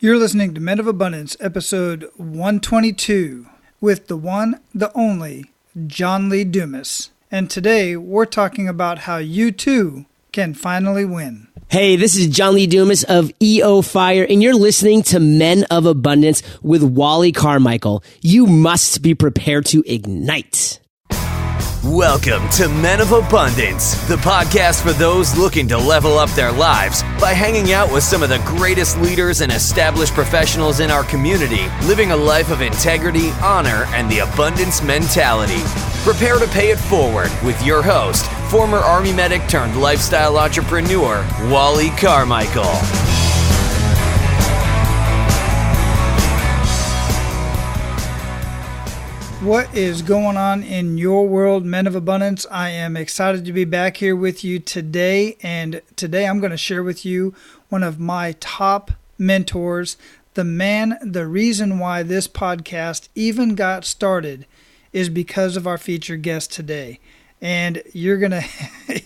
You're listening to Men of Abundance, episode 122, with the one, the only, John Lee Dumas. And today, we're talking about how you too can finally win. Hey, this is John Lee Dumas of EO Fire, and you're listening to Men of Abundance with Wally Carmichael. You must be prepared to ignite. Welcome to Men of Abundance, the podcast for those looking to level up their lives by hanging out with some of the greatest leaders and established professionals in our community, living a life of integrity, honor, and the abundance mentality. Prepare to pay it forward with your host, former Army medic turned lifestyle entrepreneur, Wally Carmichael. What is going on in your world, Men of Abundance? I am excited to be back here with you today, and today I'm going to share with you one of my top mentors, the reason why this podcast even got started is because of our featured guest today. And you're going to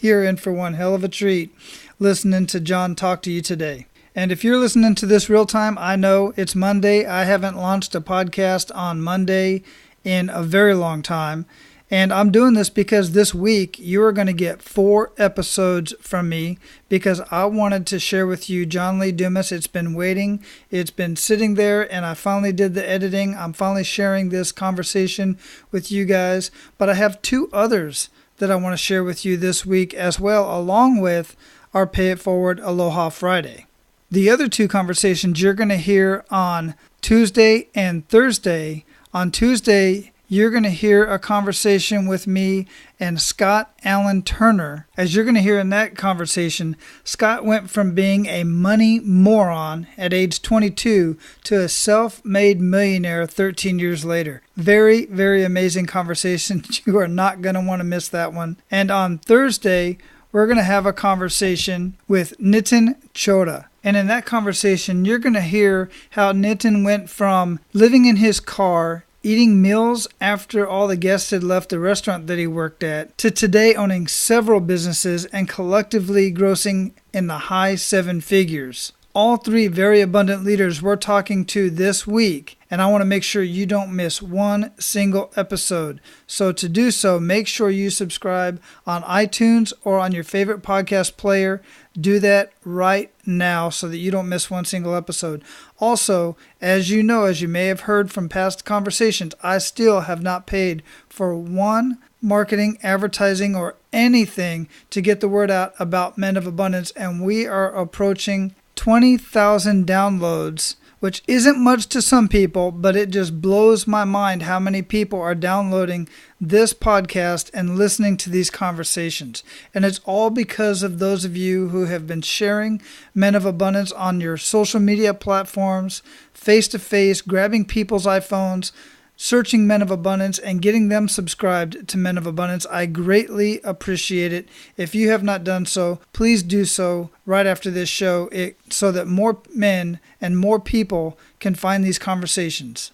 you're in for one hell of a treat listening to John talk to you today. And if you're listening to this real time, I know it's Monday. I haven't launched a podcast on Monday in a very long time. And I'm doing this because this week you are going to get 4 episodes from me because I wanted to share with you John Lee Dumas. It's been waiting. It's been sitting there, and I finally did the editing. I'm finally sharing this conversation with you guys. But I have 2 others that I want to share with you this week as well, along with our Pay It Forward Aloha Friday. The other 2 conversations you're going to hear on Tuesday and Thursday. On Tuesday, you're going to hear a conversation with me and Scott Allen Turner. As you're going to hear in that conversation, Scott went from being a money moron at age 22 to a self-made millionaire 13 years later. Very, very amazing conversation. You are not going to want to miss that one. And on Thursday, we're going to have a conversation with Nitin Chota. And in that conversation, you're going to hear how Nitin went from living in his car, eating meals after all the guests had left the restaurant that he worked at, to today owning several businesses and collectively grossing in the high 7 figures. All 3 very abundant leaders we're talking to this week, and I want to make sure you don't miss one single episode. So to do so, make sure you subscribe on iTunes or on your favorite podcast player. Do that right now so that you don't miss one single episode. Also, as you know, as you may have heard from past conversations, I still have not paid for one marketing, advertising, or anything to get the word out about Men of Abundance, and we are approaching 20,000 downloads, which isn't much to some people, but it just blows my mind how many people are downloading this podcast and listening to these conversations. And it's all because of those of you who have been sharing Men of Abundance on your social media platforms, face-to-face, grabbing people's iPhones, searching Men of Abundance and getting them subscribed to Men of Abundance. I greatly appreciate it. If you have not done so, please do so right after this show so that more men and more people can find these conversations.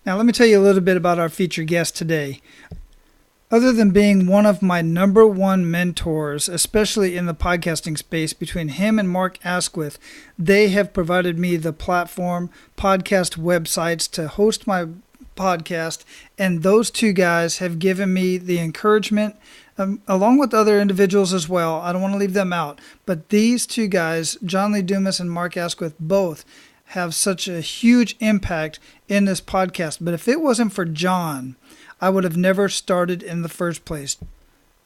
Now, let me tell you a little bit about our featured guest today. Other than being one of my number 1 mentors, especially in the podcasting space, between him and Mark Asquith, they have provided me the platform, podcast websites to host my podcast, and those 2 guys have given me the encouragement, along with other individuals as well. I don't want to leave them out, but these 2 guys, John Lee Dumas and Mark Asquith, both have such a huge impact in this podcast. But if it wasn't for John, I would have never started in the first place.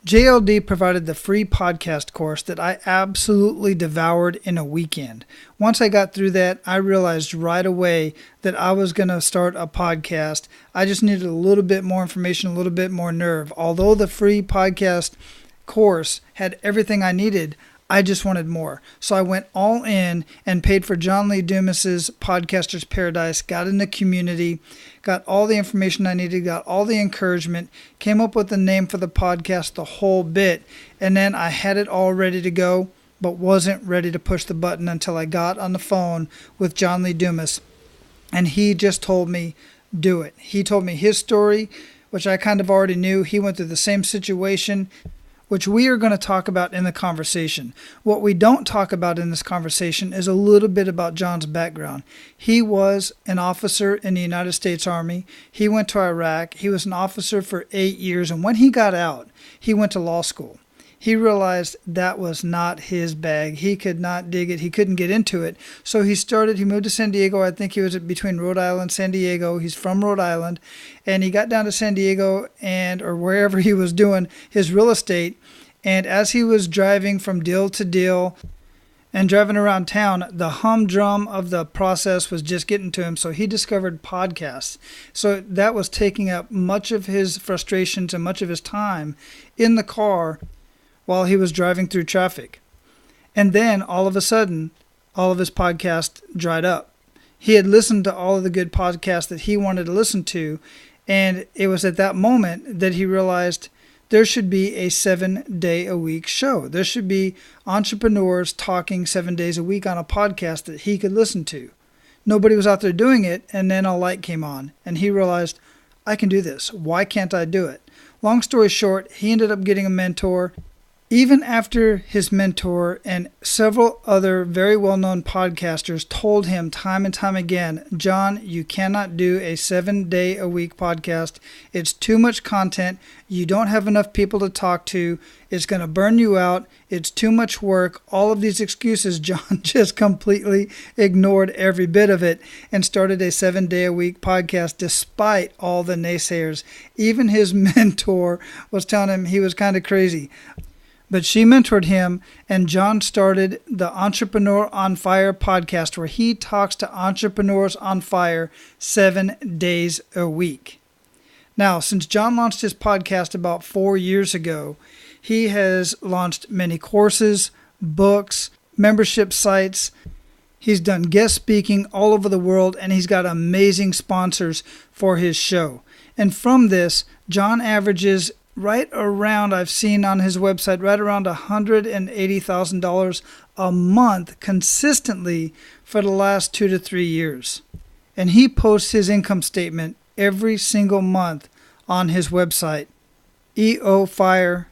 JLD provided the free podcast course that I absolutely devoured in a weekend. Once I got through that, I realized right away that I was going to start a podcast. I just needed a little bit more information, a little bit more nerve. Although the free podcast course had everything I needed, I just wanted more. So I went all in and paid for John Lee Dumas's Podcaster's Paradise, got in the community, got all the information I needed, got all the encouragement, came up with the name for the podcast, the whole bit, and then I had it all ready to go, but wasn't ready to push the button until I got on the phone with John Lee Dumas, and he just told me, do it. He told me his story, which I kind of already knew. He went through the same situation. which we are going to talk about in the conversation. What we don't talk about in this conversation is a little bit about John's background. He was an officer in the United States Army. He went to Iraq. He was an officer for 8 years. And when he got out, he went to law school. He realized that was not his bag. He could not dig it. He couldn't get into it. So he moved to San Diego. I think he was between Rhode Island and San Diego. He's from Rhode Island. And he got down to San Diego or wherever he was doing his real estate. And as he was driving from deal to deal and driving around town, the humdrum of the process was just getting to him. So he discovered podcasts. So that was taking up much of his frustrations and much of his time in the car while he was driving through traffic. And then all of a sudden, all of his podcasts dried up. He had listened to all of the good podcasts that he wanted to listen to, and it was at that moment that he realized there should be a 7-day-a-week show. There should be entrepreneurs talking 7 days a week on a podcast that he could listen to. Nobody was out there doing it, and then a light came on, and he realized, I can do this. Why can't I do it? Long story short, he ended up getting a mentor. Even after his mentor and several other very well-known podcasters told him time and time again, John, you cannot do a 7-day-a-week podcast. It's too much content. You don't have enough people to talk to. It's going to burn you out. It's too much work. All of these excuses, John just completely ignored every bit of it and started a 7-day-a-week podcast despite all the naysayers. Even his mentor was telling him he was kind of crazy. But she mentored him, and John started the Entrepreneur on Fire podcast, where he talks to entrepreneurs on fire 7 days a week. Now, since John launched his podcast about 4 years ago, he has launched many courses, books, membership sites. He's done guest speaking all over the world, and he's got amazing sponsors for his show. And from this, John averages right around, I've seen on his website, right around $180,000 a month consistently for the last 2 to 3 years. And he posts his income statement every single month on his website, eofire.com.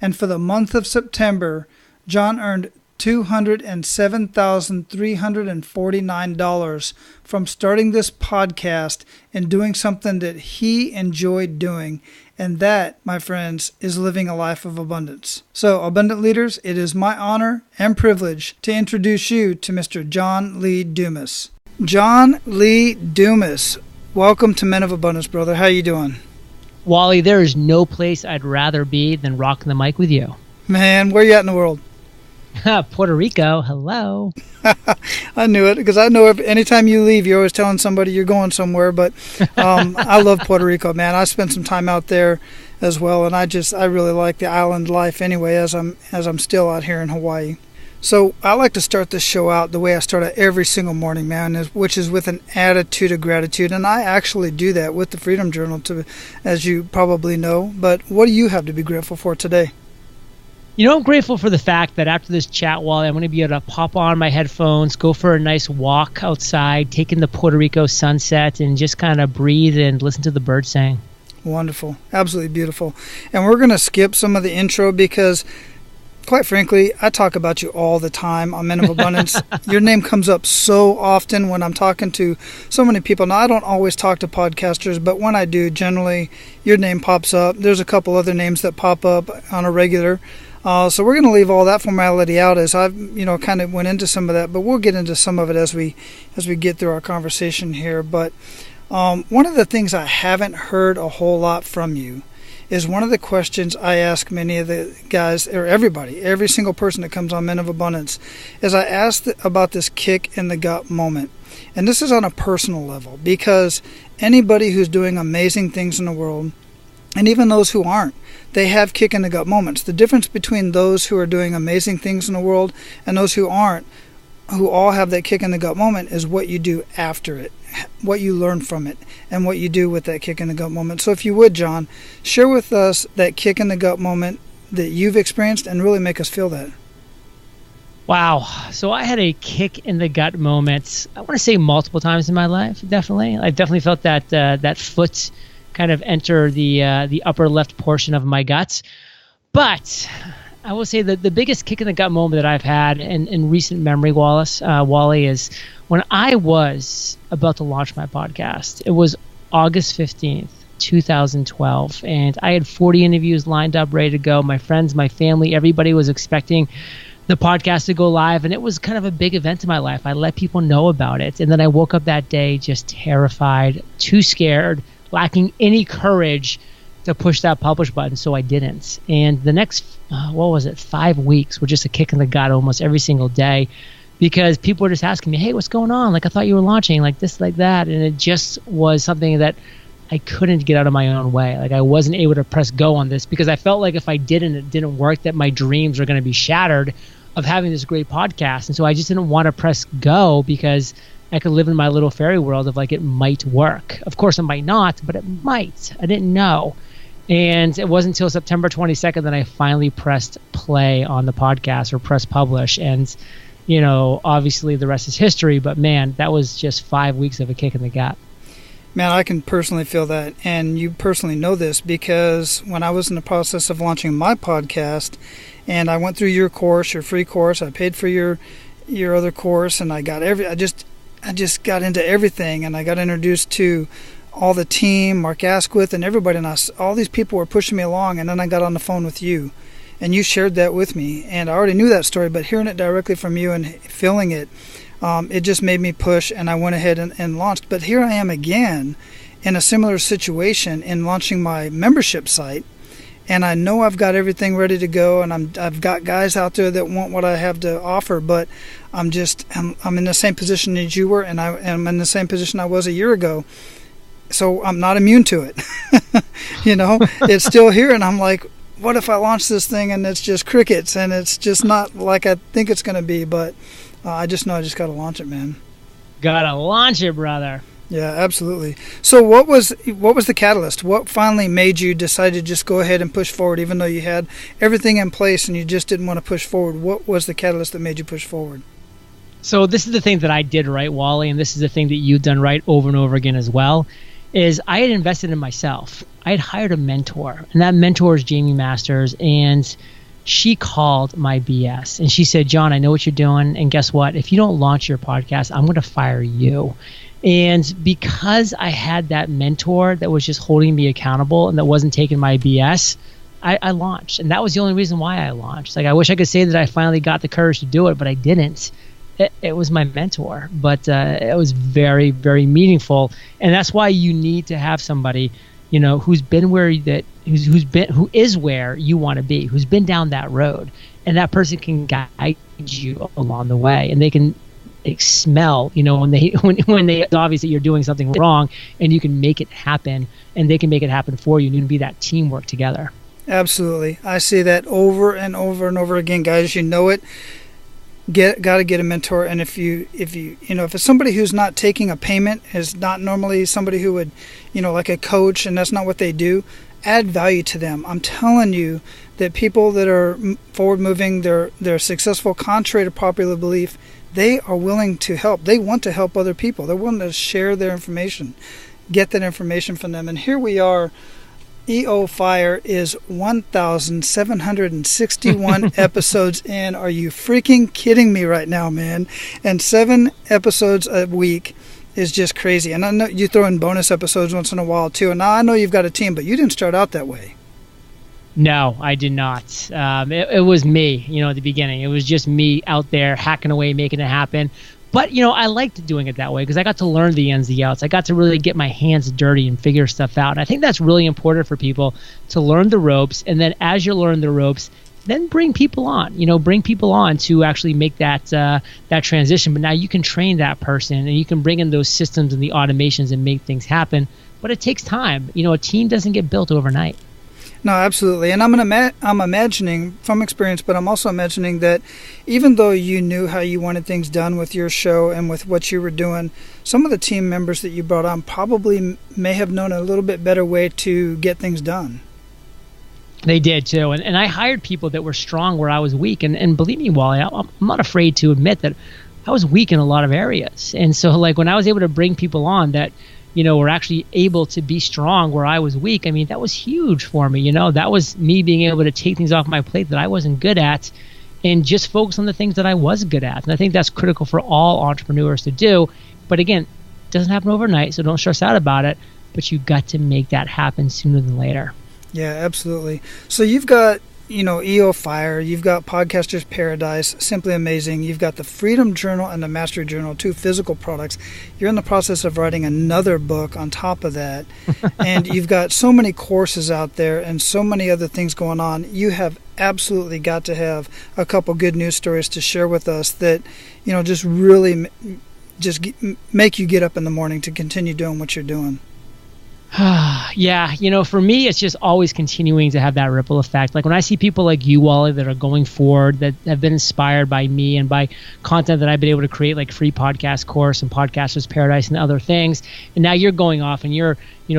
And for the month of September, John earned $207,349 from starting this podcast and doing something that he enjoyed doing. And that, my friends, is living a life of abundance. So, abundant leaders, it is my honor and privilege to introduce you to Mr. John Lee Dumas. John Lee Dumas, welcome to Men of Abundance, brother. How you doing? Wally, there is no place I'd rather be than rocking the mic with you. Man, where you at in the world? Puerto Rico, hello. I knew it, because I know anytime you leave, you're always telling somebody you're going somewhere. But I love Puerto Rico, man. I spent some time out there as well, and I really like the island life anyway, as I'm still out here in Hawaii. So I like to start this show out the way I start out every single morning, man, which is with an attitude of gratitude. And I actually do that with the Freedom Journal, as you probably know. But what do you have to be grateful for today? You know, I'm grateful for the fact that after this chat, Wally, I'm going to be able to pop on my headphones, go for a nice walk outside, take in the Puerto Rico sunset, and just kind of breathe and listen to the birds sing. Wonderful. Absolutely beautiful. And we're going to skip some of the intro because, quite frankly, I talk about you all the time on Men of Abundance. Your name comes up so often when I'm talking to so many people. Now, I don't always talk to podcasters, but when I do, generally, your name pops up. There's a couple other names that pop up on a regular. So we're going to leave all that formality out, as I've kind of went into some of that, but we'll get into some of it as we get through our conversation here. But one of the things I haven't heard a whole lot from you is one of the questions I ask many of the guys, or every single person that comes on Men of Abundance, is I ask about this kick in the gut moment. And this is on a personal level, because anybody who's doing amazing things in the world, and even those who aren't, they have kick in the gut moments. The difference between those who are doing amazing things in the world and those who aren't, who all have that kick in the gut moment, is what you do after it, what you learn from it, and what you do with that kick in the gut moment. So if you would, John, share with us that kick in the gut moment that you've experienced and really make us feel that. Wow. So I had a kick in the gut moment, I want to say multiple times in my life, definitely. I've definitely felt that foot kind of enter the upper left portion of my guts. But I will say that the biggest kick in the gut moment that I've had in recent memory, Wally, is when I was about to launch my podcast. It was August 15th, 2012, and I had 40 interviews lined up, ready to go. My friends, my family, everybody was expecting the podcast to go live, and it was kind of a big event in my life. I let people know about it, and then I woke up that day just terrified, too scared, lacking any courage to push that publish button, so I didn't. And the next, 5 weeks were just a kick in the gut almost every single day, because people were just asking me, hey, what's going on? Like, I thought you were launching, like this, like that. And it just was something that I couldn't get out of my own way. Like, I wasn't able to press go on this because I felt like if I didn't, it didn't work, that my dreams were going to be shattered of having this great podcast. And so I just didn't want to press go because I could live in my little fairy world of like, it might work. Of course, it might not, but it might. I didn't know. And it wasn't until September 22nd that I finally pressed play on the podcast, or press publish. And, obviously the rest is history, but man, that was just 5 weeks of a kick in the gut. Man, I can personally feel that. And you personally know this because when I was in the process of launching my podcast and I went through your course, your free course, I paid for your other course, and I just got into everything, and I got introduced to all the team, Mark Asquith and everybody, and all these people were pushing me along, and then I got on the phone with you, and you shared that with me, and I already knew that story, but hearing it directly from you and feeling it, it just made me push, and I went ahead and launched. But here I am again in a similar situation in launching my membership site, and I know I've got everything ready to go, and I've got guys out there that want what I have to offer, but I'm in the same position as you were, and I'm in the same position I was a year ago. So I'm not immune to it. It's still here, and I'm like, what if I launch this thing and it's just crickets and it's just not like I think it's going to be? But I just know I just got to launch it, man. Gotta launch it, brother. Yeah, absolutely. So what was the catalyst? What finally made you decide to just go ahead and push forward, even though you had everything in place and you just didn't want to push forward? What was the catalyst that made you push forward? So this is the thing that I did right, Wally, and this is the thing that you've done right over and over again as well, is I had invested in myself. I had hired a mentor, and that mentor is Jamie Masters, and she called my BS, and she said, John, I know what you're doing, and guess what? If you don't launch your podcast, I'm going to fire you. And because I had that mentor that was just holding me accountable and that wasn't taking my BS, I launched. And that was the only reason why I launched. Like, I wish I could say that I finally got the courage to do it, but I didn't. It was my mentor, but it was very, very meaningful, and that's why you need to have somebody, who's been who is where you want to be, who's been down that road, and that person can guide you along the way, and they can smell, when they obviously you're doing something wrong, and you can make it happen, and they can make it happen for you, and you can be that teamwork together. Absolutely, I see that over and over and over again, guys. You know it. Got to get a mentor, and if it's somebody who's not taking a payment, is not normally somebody who would, like a coach, and that's not what they do, add value to them. I'm telling you that people that are forward moving, they're successful contrary to popular belief, they are willing to help. They want to help other people. They're willing to share their information, get that information from them. And here we are. EO Fire is 1,761 episodes in. Are you freaking kidding me right now, man? And 7 episodes a week is just crazy. And I know you throw in bonus episodes once in a while too. And now I know you've got a team, but you didn't start out that way. No, I did not. It was me, at the beginning. It was just me out there hacking away, making it happen. But, I liked doing it that way because I got to learn the ins, the outs. I got to really get my hands dirty and figure stuff out. And I think that's really important for people to learn the ropes. And then as you learn the ropes, then bring people on, bring people on to actually make that transition. But now you can train that person and you can bring in those systems and the automations and make things happen. But it takes time. A team doesn't get built overnight. No, absolutely. And I'm imagining from experience, but I'm also imagining that even though you knew how you wanted things done with your show and with what you were doing, some of the team members that you brought on probably may have known a little bit better way to get things done. They did too. And I hired people that were strong where I was weak. And believe me, Wally, I'm not afraid to admit that I was weak in a lot of areas. And so like when I was able to bring people on that, were actually able to be strong where I was weak. I mean, that was huge for me. That was me being able to take things off my plate that I wasn't good at and just focus on the things that I was good at. And I think that's critical for all entrepreneurs to do. But again, it doesn't happen overnight, so don't stress out about it. But you got to make that happen sooner than later. Yeah, absolutely. So you've got, EO Fire, you've got Podcaster's Paradise, Simply Amazing, you've got the Freedom Journal and the Mastery Journal, 2 physical products. You're in the process of writing another book on top of that. And you've got so many courses out there and so many other things going on. You have absolutely got to have a couple good news stories to share with us that, just really make you get up in the morning to continue doing what you're doing. Yeah, for me, it's just always continuing to have that ripple effect. Like when I see people like you, Wally, that are going forward, that have been inspired by me and by content that I've been able to create, like free podcast course and Podcaster's Paradise and other things. And now you're going off and you're,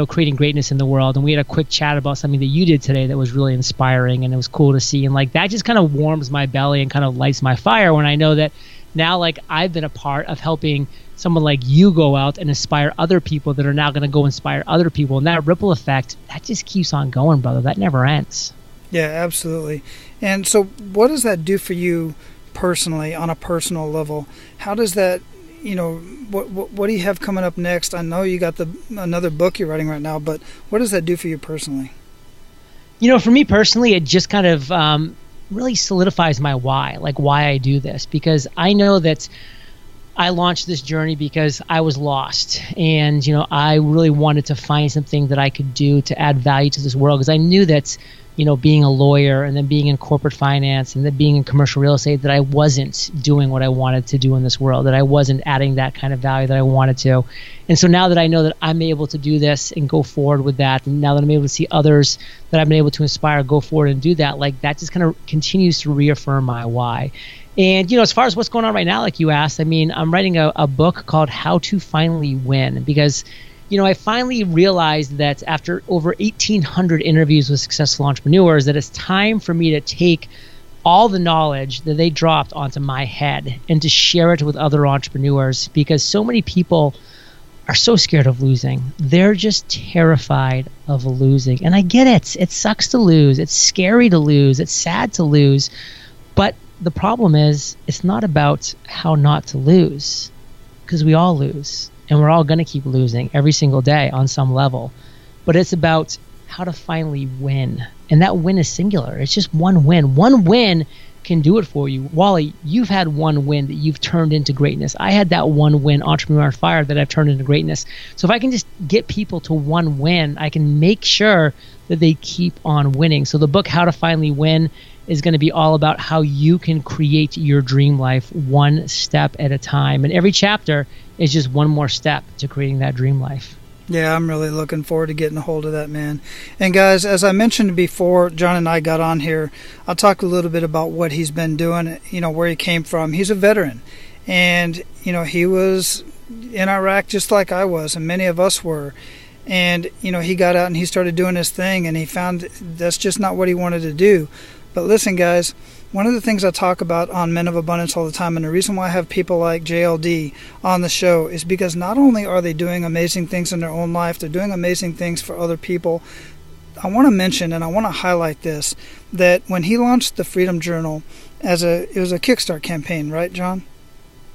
creating greatness in the world. And we had a quick chat about something that you did today that was really inspiring and it was cool to see. And like that just kind of warms my belly and kind of lights my fire when I know that now, like, I've been a part of helping someone like you go out and inspire other people that are now going to go inspire other people. And that ripple effect, that just keeps on going, brother. That never ends. Yeah, absolutely. And so what does that do for you personally on a personal level? How does that, what do you have coming up next? I know you got another book you're writing right now, but what does that do for you personally? For me personally, it just kind of really solidifies my why, like why I do this, because I know that I launched this journey because I was lost and, I really wanted to find something that I could do to add value to this world because I knew that, being a lawyer and then being in corporate finance and then being in commercial real estate, that I wasn't doing what I wanted to do in this world, that I wasn't adding that kind of value that I wanted to. And so now that I know that I'm able to do this and go forward with that, and now that I'm able to see others that I've been able to inspire go forward and do that, like that just kind of continues to reaffirm my why. And, as far as what's going on right now, like you asked, I mean, I'm writing a book called How to Finally Win because, I finally realized that after over 1,800 interviews with successful entrepreneurs, that it's time for me to take all the knowledge that they dropped onto my head and to share it with other entrepreneurs because so many people are so scared of losing. They're just terrified of losing. And I get it. It sucks to lose. It's scary to lose. It's sad to lose. But the problem is it's not about how not to lose because we all lose. And we're all going to keep losing every single day on some level. But it's about how to finally win. And that win is singular. It's just one win. One win can do it for you. Wally, you've had one win that you've turned into greatness. I had that one win, Entrepreneur on Fire, that I've turned into greatness. So if I can just get people to one win, I can make sure that they keep on winning. So the book, How to Finally Win, is going to be all about how you can create your dream life one step at a time. And every chapter is just one more step to creating that dream life. Yeah, I'm really looking forward to getting a hold of that, man. And guys, as I mentioned before, John and I got on here, I'll talk a little bit about what he's been doing, where he came from. He's a veteran. And, he was in Iraq just like I was, and many of us were. And, he got out and he started doing his thing, and he found that's just not what he wanted to do. But listen, guys, one of the things I talk about on Men of Abundance all the time, and the reason why I have people like JLD on the show, is because not only are they doing amazing things in their own life, they're doing amazing things for other people. I want to mention, and I want to highlight this, that when he launched the Freedom Journal, it was a Kickstart campaign, right, John?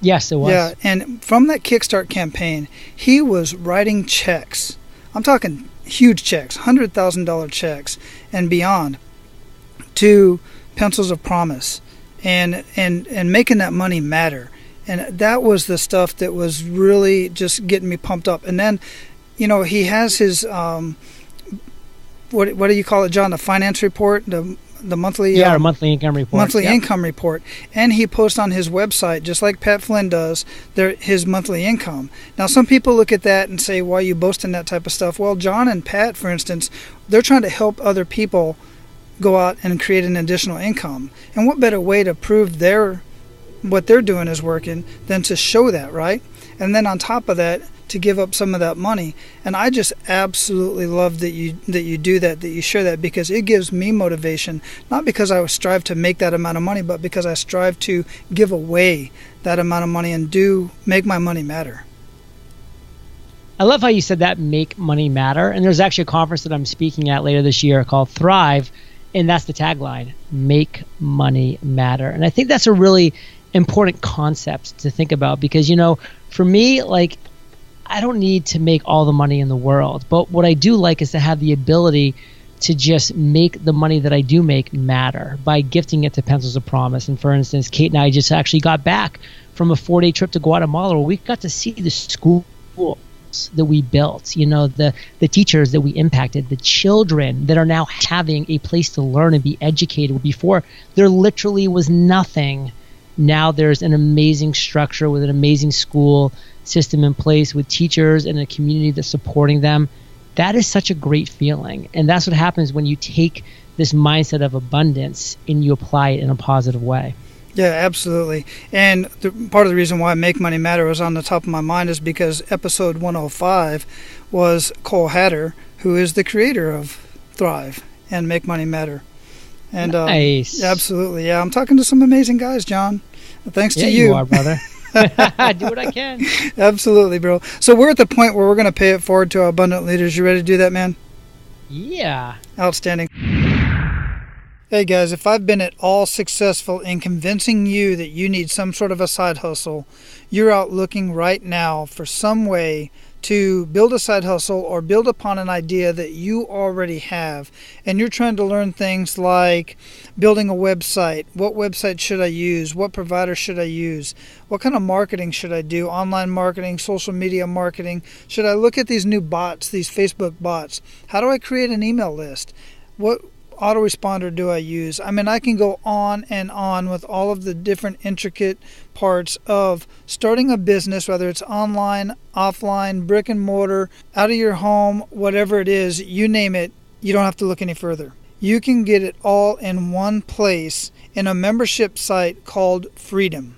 Yes, it was. Yeah, and from that Kickstart campaign, he was writing checks. I'm talking huge checks, $100,000 checks and beyond, to Pencils of Promise and making that money matter. And that was the stuff that was really just getting me pumped up. And then, he has his, what do you call it, John? The finance report, the monthly... our monthly income report. Monthly income report. And he posts on his website, just like Pat Flynn does, his monthly income. Now, some people look at that and say, why are you boasting that type of stuff? Well, John and Pat, for instance, they're trying to help other people go out and create an additional income. And what better way to prove what they're doing is working than to show that, right? And then on top of that, to give up some of that money. And I just absolutely love that you do that you share that, because it gives me motivation, not because I strive to make that amount of money, but because I strive to give away that amount of money and make my money matter. I love how you said that, make money matter. And there's actually a conference that I'm speaking at later this year called Thrive. And that's the tagline, make money matter. And I think that's a really important concept to think about because, for me, like, I don't need to make all the money in the world. But what I do like is to have the ability to just make the money that I do make matter by gifting it to Pencils of Promise. And for instance, Kate and I just actually got back from a 4-day trip to Guatemala where we got to see the schools that we built, the teachers that we impacted, the children that are now having a place to learn and be educated. Before, there literally was nothing. Now there's an amazing structure with an amazing school system in place with teachers and a community that's supporting them. That is such a great feeling. And that's what happens when you take this mindset of abundance and you apply it in a positive way. Yeah, absolutely. And part of the reason why Make Money Matter was on the top of my mind is because episode 105 was Cole Hatter, who is the creator of Thrive and Make Money Matter. And nice. Absolutely. Yeah, I'm talking to some amazing guys, John. Thanks to you are, brother. Do what I can. Absolutely, bro. So we're at the point where we're going to pay it forward to our abundant leaders. You ready to do that, man? Yeah. Outstanding. Hey guys, if I've been at all successful in convincing you that you need some sort of a side hustle, you're out looking right now for some way to build a side hustle or build upon an idea that you already have, and you're trying to learn things like building a website. What website should I use? What provider should I use? What kind of marketing should I do? Online marketing, social media marketing? Should I look at these new bots, these Facebook bots? How do I create an email list? What autoresponder do I use? I mean, I can go on and on with all of the different intricate parts of starting a business, whether it's online, offline, brick and mortar, out of your home, whatever it is, you name it, you don't have to look any further. You can get it all in one place in a membership site called Freedom,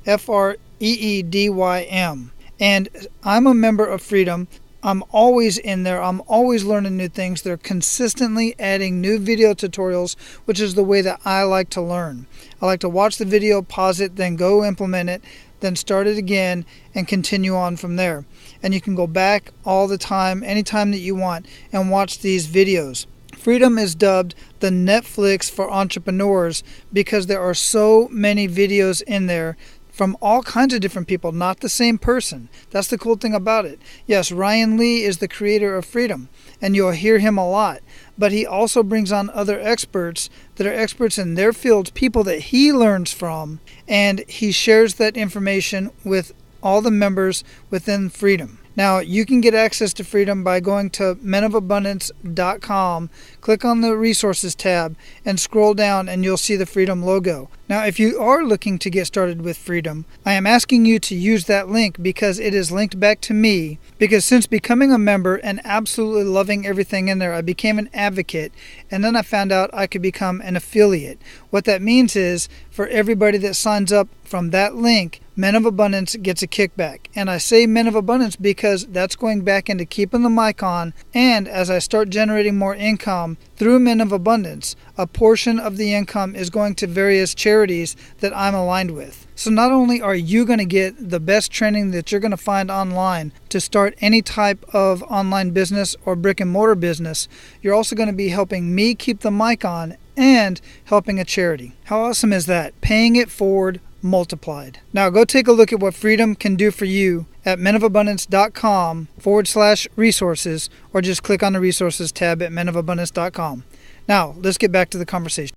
Freedym. And I'm a member of Freedom. I'm always in there. I'm always learning new things. They're consistently adding new video tutorials, which is the way that I like to learn. I like to watch the video, pause it, then go implement it, then start it again, and continue on from there. And you can go back all the time, anytime that you want, and watch these videos. Freedom is dubbed the Netflix for entrepreneurs because there are so many videos in there from all kinds of different people, not the same person. That's the cool thing about it. Yes, Ryan Lee is the creator of Freedom, and you'll hear him a lot. But he also brings on other experts that are experts in their fields, people that he learns from, and he shares that information with all the members within Freedom. Now, you can get access to Freedom by going to menofabundance.com, click on the resources tab, and scroll down and you'll see the Freedom logo. Now, if you are looking to get started with Freedom, I am asking you to use that link because it is linked back to me. Because since becoming a member and absolutely loving everything in there, I became an advocate, and then I found out I could become an affiliate. What that means is, for everybody that signs up from that link, Men of Abundance gets a kickback. And I say Men of Abundance because that's going back into keeping the mic on, and as I start generating more income through Men of Abundance, a portion of the income is going to various charities that I'm aligned with. So not only are you going to get the best training that you're going to find online to start any type of online business or brick and mortar business, you're also going to be helping me keep the mic on and helping a charity. How awesome is that? Paying it forward multiplied. Now go take a look at what Freedom can do for you at menofabundance.com/resources, or just click on the resources tab at menofabundance.com. Now let's get back to the conversation.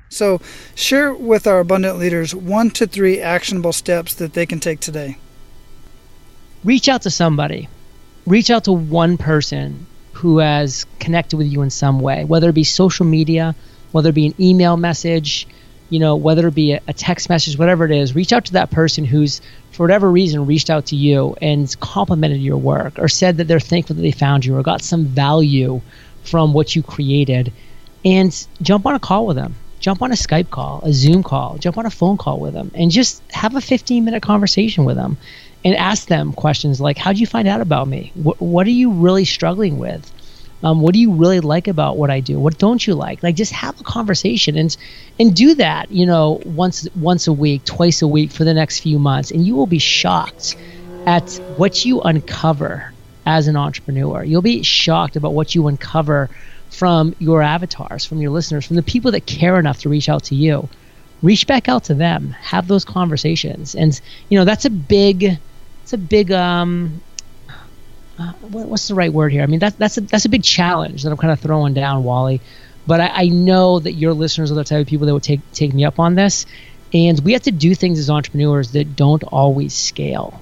So share with our abundant leaders 1 to 3 actionable steps that they can take today. Reach out to somebody. Reach out to one person who has connected with you in some way, whether it be social media, whether it be an email message, whether it be a text message, whatever it is. Reach out to that person who's, for whatever reason, reached out to you and complimented your work, or said that they're thankful that they found you, or got some value from what you created, and jump on a call with them. Jump on a Skype call, a Zoom call, jump on a phone call with them, and just have a 15-minute conversation with them and ask them questions like, how'd you find out about me? What are you really struggling with? What do you really like about what I do? What don't you like? Like, just have a conversation and do that, once a week, twice a week for the next few months, and you will be shocked at what you uncover as an entrepreneur. You'll be shocked about what you uncover from your avatars, from your listeners, from the people that care enough to reach out to you. Reach back out to them, have those conversations. And, that's a big, what's the right word here? I mean, that's a big challenge that I'm kind of throwing down, Wally. But I know that your listeners are the type of people that would take me up on this. And we have to do things as entrepreneurs that don't always scale.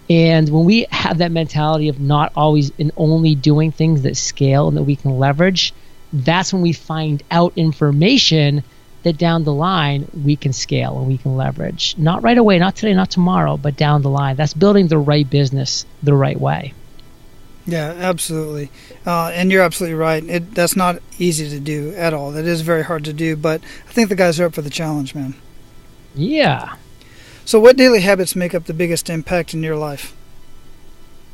And when we have that mentality of not always and only doing things that scale and that we can leverage, that's when we find out information that down the line we can scale and we can leverage. Not right away, not today, not tomorrow, but down the line. That's building the right business the right way. Yeah, absolutely. And you're absolutely right. That's not easy to do at all. That is very hard to do, but I think the guys are up for the challenge, man. Yeah. So what daily habits make up the biggest impact in your life?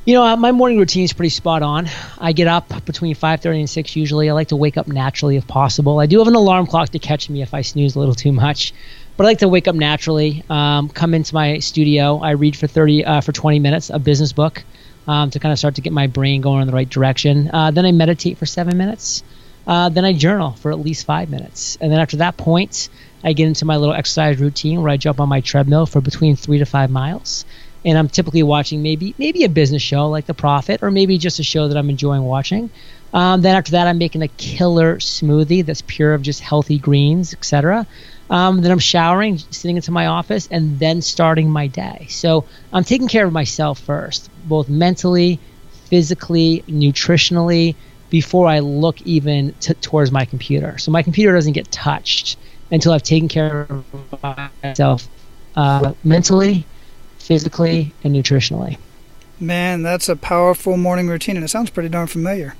My morning routine is pretty spot on. I get up between 5:30 and 6 usually. I like to wake up naturally if possible. I do have an alarm clock to catch me if I snooze a little too much, but I like to wake up naturally, come into my studio. I read for 20 minutes, a business book, to kind of start to get my brain going in the right direction. Then I meditate for 7 minutes. Then I journal for at least 5 minutes. And then after that point, I get into my little exercise routine where I jump on my treadmill for between 3 to 5 miles. And I'm typically watching maybe a business show like The Profit, or maybe just a show that I'm enjoying watching. Then after that, I'm making a killer smoothie that's pure of just healthy greens, etc. Then I'm showering, sitting into my office, and then starting my day. So I'm taking care of myself first, both mentally, physically, nutritionally, before I look even towards my computer. So my computer doesn't get touched until I've taken care of myself mentally, physically, and nutritionally. Man, that's a powerful morning routine, and it sounds pretty darn familiar.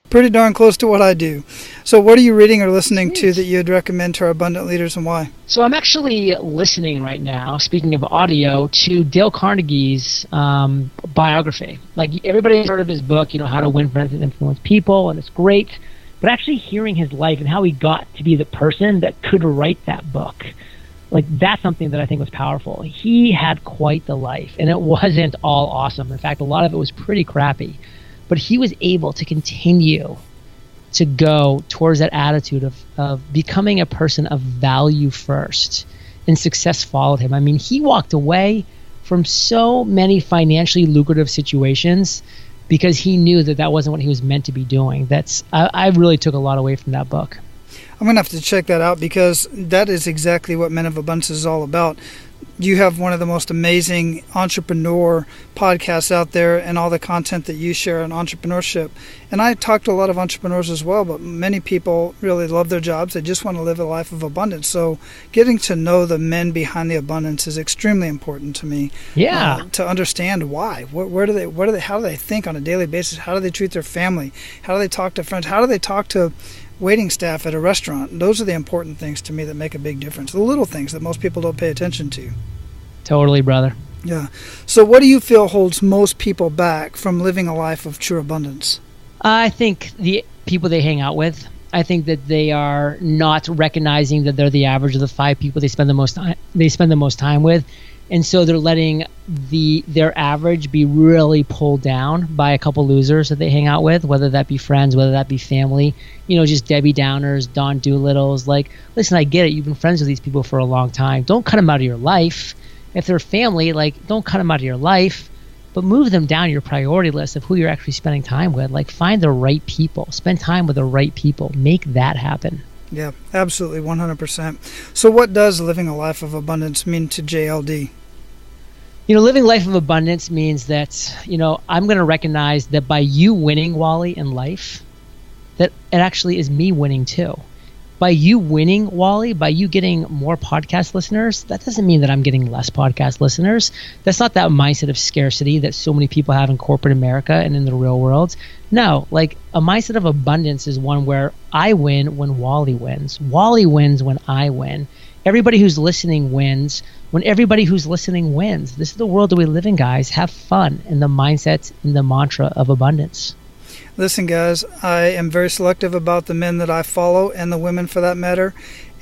Pretty darn close to what I do. So what are you reading or listening to that you'd recommend to our abundant leaders, and why? So I'm actually listening right now, speaking of audio, to Dale Carnegie's biography. Like, everybody's heard of his book, How to Win Friends and Influence People, and it's great. But actually hearing his life and how he got to be the person that could write that book, like, that's something that I think was powerful. He had quite the life, and it wasn't all awesome. In fact, a lot of it was pretty crappy. But he was able to continue to go towards that attitude of becoming a person of value first, and success followed him. I mean, he walked away from so many financially lucrative situations because he knew that wasn't what he was meant to be doing. I really took a lot away from that book. I'm going to have to check that out, because that is exactly what Men of Abundance is all about. You have one of the most amazing entrepreneur podcasts out there, and all the content that you share on entrepreneurship. And I talk to a lot of entrepreneurs as well, but many people really love their jobs. They just want to live a life of abundance. So getting to know the men behind the abundance is extremely important to me. Yeah. To understand why. How do they think on a daily basis? How do they treat their family? How do they talk to friends? How do they talk to waiting staff at a restaurant? Those are the important things to me that make a big difference. The little things that most people don't pay attention to. Totally, brother. Yeah. So what do you feel holds most people back from living a life of true abundance? I think the people they hang out with. I think that they are not recognizing that they're the average of the 5 people they spend the most time with. And so they're letting their average be really pulled down by a couple losers that they hang out with, whether that be friends, whether that be family, just Debbie Downers, Don Doolittles. Like, listen, I get it. You've been friends with these people for a long time. Don't cut them out of your life. If they're family, don't cut them out of your life, but move them down your priority list of who you're actually spending time with. Like, find the right people. Spend time with the right people. Make that happen. Yeah, absolutely, 100%. So what does living a life of abundance mean to JLD? Living life of abundance means that, I'm going to recognize that by you winning, Wally, in life, that it actually is me winning too. By you winning, Wally, by you getting more podcast listeners, that doesn't mean that I'm getting less podcast listeners. That's not that mindset of scarcity that so many people have in corporate America and in the real world. No, like, a mindset of abundance is one where I win when Wally wins. Wally wins when I win. Everybody who's listening wins when everybody who's listening wins. This is the world that we live in, guys. Have fun in the mindset and the mantra of abundance. Listen, guys, I am very selective about the men that I follow, and the women for that matter,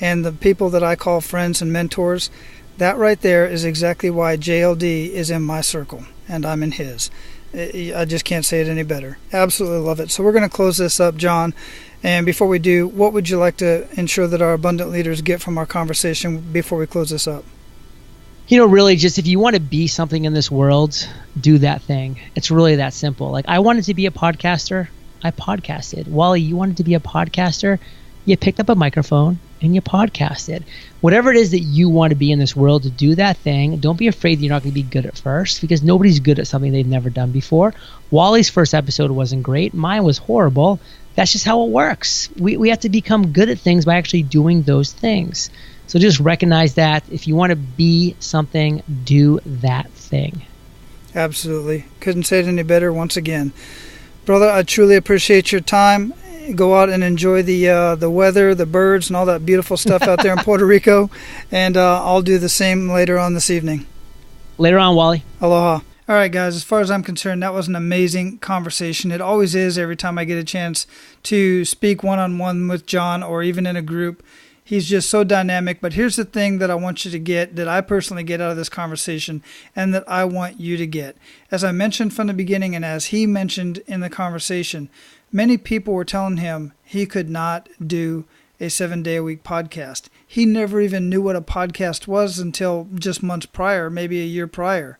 and the people that I call friends and mentors. That right there is exactly why JLD is in my circle and I'm in his. I just can't say it any better. Absolutely love it. So we're going to close this up, John. And before we do, what would you like to ensure that our abundant leaders get from our conversation before we close this up? Really just if you want to be something in this world, do that thing. It's really that simple. Like I wanted to be a podcaster. I podcasted. Wally, you wanted to be a podcaster. You picked up a microphone and you podcasted. Whatever it is that you want to be in this world, to do that thing. Don't be afraid that you're not going to be good at first, because nobody's good at something they've never done before. Wally's first episode wasn't great. Mine was horrible. That's just how it works. We have to become good at things by actually doing those things. So just recognize that. If you want to be something, do that thing. Absolutely. Couldn't say it any better once again. Brother, I truly appreciate your time. Go out and enjoy the weather, the birds, and all that beautiful stuff out there in Puerto Rico. And I'll do the same later on this evening. Later on, Wally. Aloha. All right, guys, as far as I'm concerned, that was an amazing conversation. It always is every time I get a chance to speak one-on-one with John or even in a group. He's just so dynamic. But here's the thing that I want you to get, that I personally get out of this conversation, and that I want you to get. As I mentioned from the beginning, and as he mentioned in the conversation, many people were telling him he could not do a 7-day-a-week podcast. He never even knew what a podcast was until just months prior, maybe a year prior.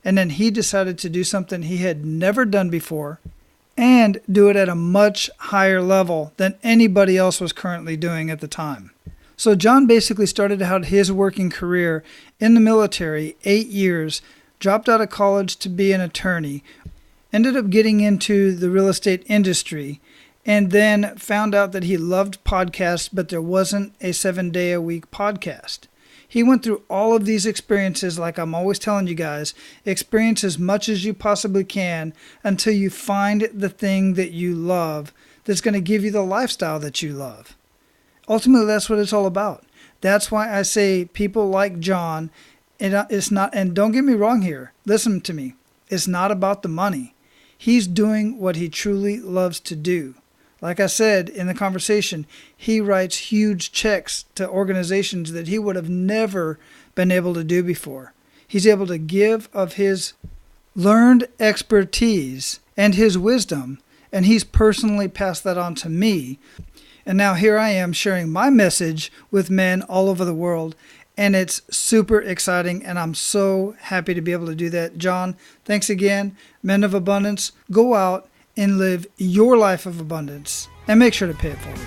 And then he decided to do something he had never done before and do it at a much higher level than anybody else was currently doing at the time. So John basically started out his working career in the military, 8 years, dropped out of college to be an attorney, ended up getting into the real estate industry, and then found out that he loved podcasts, but there wasn't a 7-day-a-week podcast. He went through all of these experiences, like I'm always telling you guys, experience as much as you possibly can until you find the thing that you love that's going to give you the lifestyle that you love. Ultimately, that's what it's all about. That's why I say people like John, it's not, and don't get me wrong here, listen to me, it's not about the money. He's doing what he truly loves to do. Like I said in the conversation, he writes huge checks to organizations that he would have never been able to do before. He's able to give of his learned expertise and his wisdom, and he's personally passed that on to me. And now here I am sharing my message with men all over the world, and it's super exciting, and I'm so happy to be able to do that. John, thanks again. Men of Abundance, go out and live your life of abundance, and make sure to pay it forward.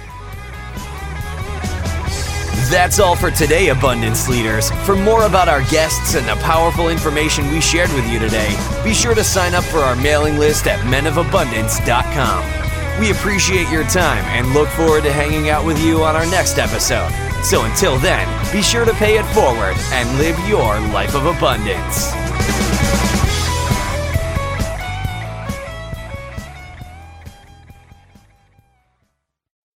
That's all for today, Abundance Leaders. For more about our guests and the powerful information we shared with you today, be sure to sign up for our mailing list at menofabundance.com. We appreciate your time and look forward to hanging out with you on our next episode. So until then, be sure to pay it forward and live your life of abundance.